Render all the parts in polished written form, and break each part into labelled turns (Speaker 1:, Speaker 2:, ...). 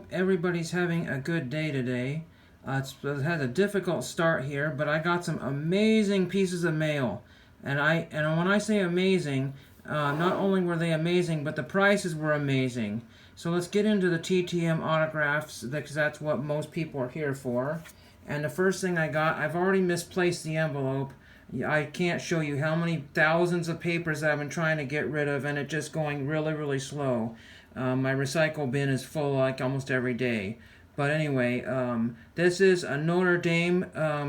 Speaker 1: hope everybody's having a good day today. It had a difficult start here, but I got some amazing pieces of mail. And when I say amazing, not only were they amazing, but the prices were amazing. So let's get into the TTM autographs, because that's what most people are here for. And the first thing I got, I've already misplaced the envelope. I can't show you how many thousands of papers I've been trying to get rid of, and it's just going really, really slow. My recycle bin is full like almost every day. But anyway, this is a Notre Dame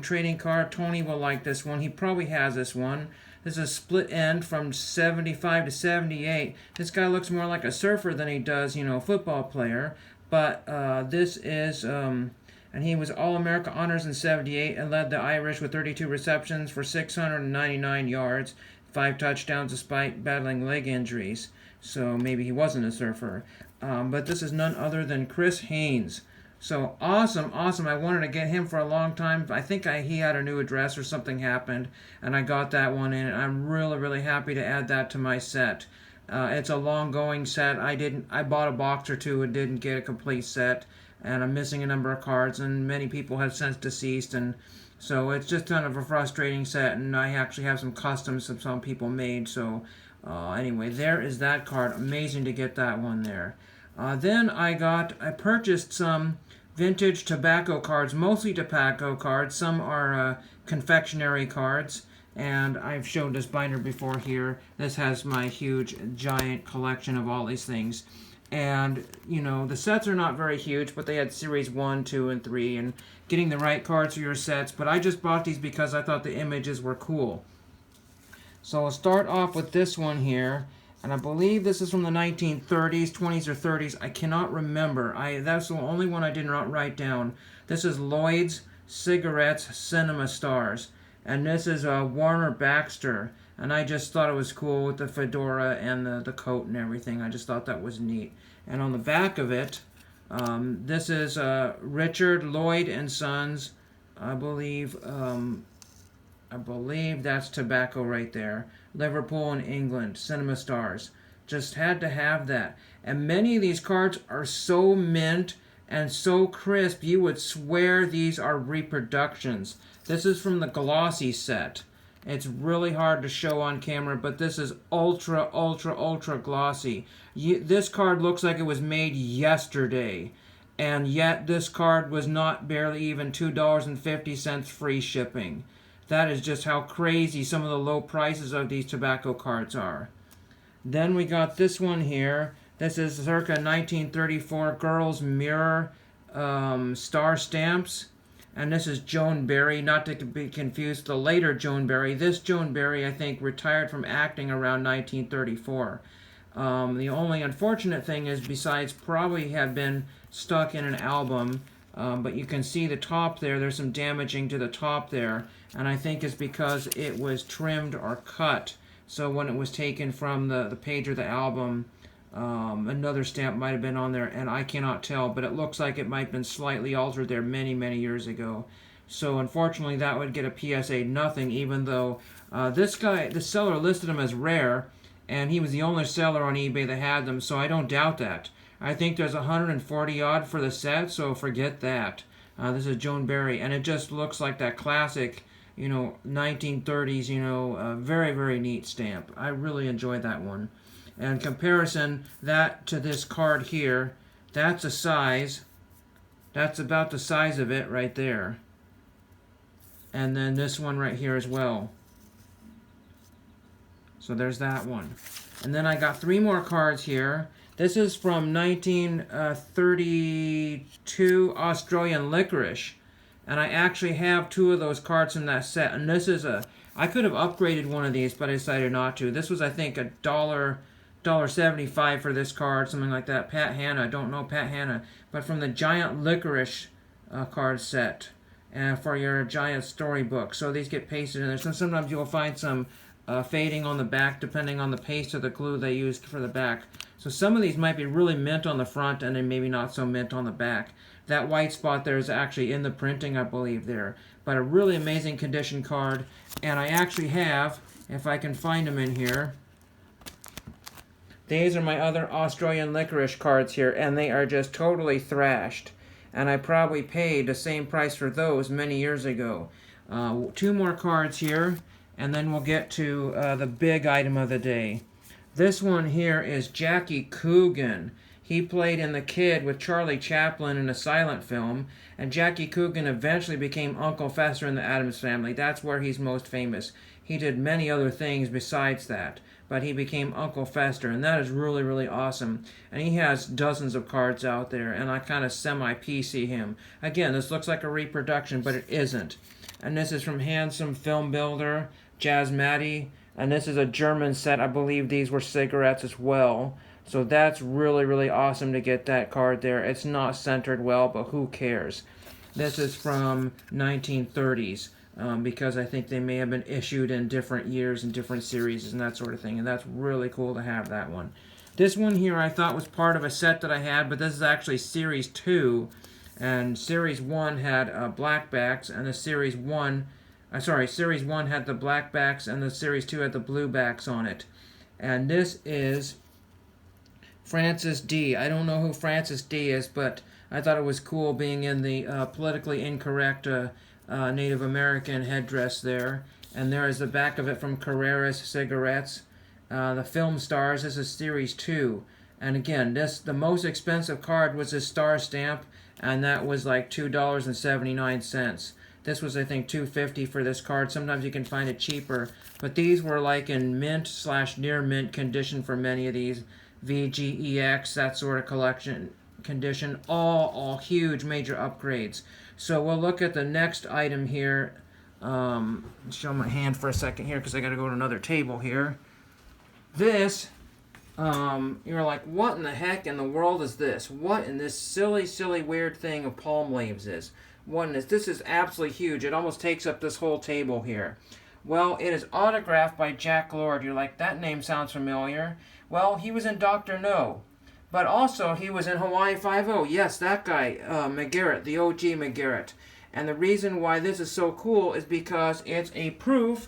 Speaker 1: trading card. Tony will like this one. He probably has this one. This is a split end from 75 to 78. This guy looks more like a surfer than he does, a football player. But this is, and he was All-America Honors in 78 and led the Irish with 32 receptions for 699 yards, 5 touchdowns despite battling leg injuries. So maybe he wasn't a surfer. But this is none other than Chris Haynes. So awesome. I wanted to get him for a long time. I think he had a new address or something happened, and I got that one in. I'm really, really happy to add that to my set. It's a long-going set. I bought a box or two and didn't get a complete set, and I'm missing a number of cards, and many people have since deceased, and so it's just kind of a frustrating set, and I actually have some customs that some people made. So anyway, there is that card. Amazing to get that one there. Then I purchased some vintage tobacco cards, mostly tobacco cards. Some are confectionery cards, and I've showed this binder before here. This has my huge, giant collection of all these things. And, the sets are not very huge, but they had Series 1, 2, and 3, and getting the right cards for your sets. But I just bought these because I thought the images were cool. So I'll start off with this one here. And I believe this is from the 1930s, 20s, or 30s. I cannot remember. That's the only one I did not write down. This is Lloyd's Cigarettes Cinema Stars. And this is Warner Baxter. And I just thought it was cool with the fedora and the coat and everything. I just thought that was neat. And on the back of it, this is Richard Lloyd and Sons. I believe that's tobacco right there. Liverpool and England, Cinema Stars. Just had to have that. And many of these cards are so mint and so crisp, you would swear these are reproductions. This is from the glossy set. It's really hard to show on camera, but this is ultra, ultra, ultra glossy. This card looks like it was made yesterday. And yet this card was not barely even $2.50 free shipping. That is just how crazy some of the low prices of these tobacco cards are. Then we got this one here. This is circa 1934 Girls Mirror Star Stamps. And this is Joan Barry, not to be confused with the later Joan Barry. This Joan Barry, I think, retired from acting around 1934. The only unfortunate thing is, besides probably have been stuck in an album, but you can see the top there, there's some damaging to the top there, and I think it's because it was trimmed or cut. So when it was taken from the page of the album, another stamp might have been on there, and I cannot tell, but it looks like it might have been slightly altered there many, many years ago. So unfortunately that would get a PSA nothing, even though this seller listed them as rare, and he was the only seller on eBay that had them, so I don't doubt that. I think there's 140 odd for the set, so forget that. This is Joan Barry, and it just looks like that classic, 1930s, very, very neat stamp. I really enjoyed that one. And comparison that to this card here, that's a size. That's about the size of it right there. And then this one right here as well. So there's that one. And then I got 3 more cards here. This is from 1932 Australian Licorice. And I actually have 2 of those cards in that set. And this is I could have upgraded one of these, but I decided not to. This was, I think, $1.75 for this card, something like that. Pat Hanna, I don't know Pat Hanna. But from the Giant Licorice card set. And for your giant storybook. So these get pasted in there. So sometimes you'll find some fading on the back, depending on the paste or the glue they used for the back. So some of these might be really mint on the front and then maybe not so mint on the back. That white spot there is actually in the printing, I believe, there. But a really amazing condition card. And I actually have, if I can find them in here, These are my other Australian licorice cards here, and they are just totally thrashed. And I probably paid the same price for those many years ago. Two more cards here, and then we'll get to the big item of the day. This one here is Jackie Coogan. He played in The Kid with Charlie Chaplin in a silent film, and Jackie Coogan eventually became Uncle Fester in the Addams Family. That's where he's most famous. He did many other things besides that, but he became Uncle Fester, and that is really, really awesome. And he has dozens of cards out there, and I kind of semi-PC him. Again, this looks like a reproduction, but it isn't. And this is from Handsome Film Builder, Jazzmatty, and this is a German set. I believe these were cigarettes as well. So that's really, really awesome to get that card there. It's not centered well, but who cares? This is from 1930s, because I think they may have been issued in different years and different series and that sort of thing. And that's really cool to have that one. This one here I thought was part of a set that I had, but this is actually Series 2. And Series 1 had black backs, and the Series 1... Series 1 had the black backs, and the Series 2 had the blue backs on it. And this is Francis D. I don't know who Francis D. is, but I thought it was cool being in the politically incorrect Native American headdress there. And there is the back of it from Carreras Cigarettes. The film stars, this is Series 2. And again, the most expensive card was this star stamp, and that was like $2.79. This was, I think, $2.50 for this card. Sometimes you can find it cheaper. But these were like in mint/near mint condition for many of these. VGEX, that sort of collection condition. All huge major upgrades. So we'll look at the next item here. Show my hand for a second here because I got to go to another table here. This, you're like, what in the heck in the world is this? What in this silly, silly, weird thing of palm leaves is? This is absolutely huge. It almost takes up this whole table here. Well, it is autographed by Jack Lord. You're like, that name sounds familiar. Well, he was in Dr. No. But also, he was in Hawaii Five-0. Yes, that guy, McGarrett, the OG McGarrett. And the reason why this is so cool is because it's a proof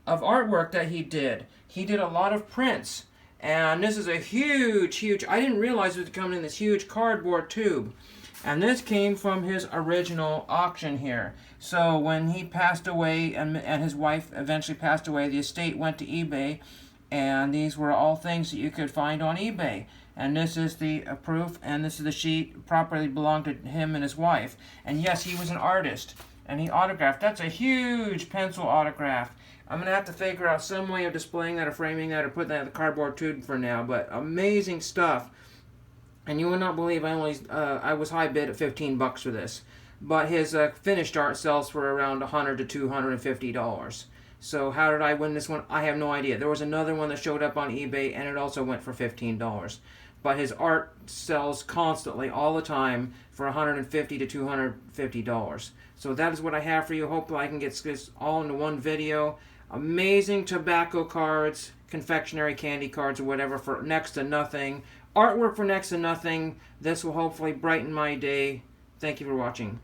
Speaker 1: of artwork that he did. He did a lot of prints. And this is a huge... I didn't realize it was coming in this huge cardboard tube. And this came from his original auction here. So when he passed away and his wife eventually passed away, the estate went to eBay. And these were all things that you could find on eBay. And this is the proof, and this is the sheet properly belonged to him and his wife. And yes, he was an artist, and he autographed. That's a huge pencil autograph. I'm going to have to figure out some way of displaying that or framing that or putting that in the cardboard tube for now. But amazing stuff. And you will not believe I was high bid at $15 for this. But his finished art sells for around $100 to $250. So how did I win this one? I have no idea. There was another one that showed up on eBay, and it also went for $15. But his art sells constantly, all the time, for $150 to $250. So that is what I have for you. Hopefully I can get this all into one video. Amazing tobacco cards, confectionery candy cards, or whatever for next to nothing. Artwork for next to nothing. This will hopefully brighten my day. Thank you for watching.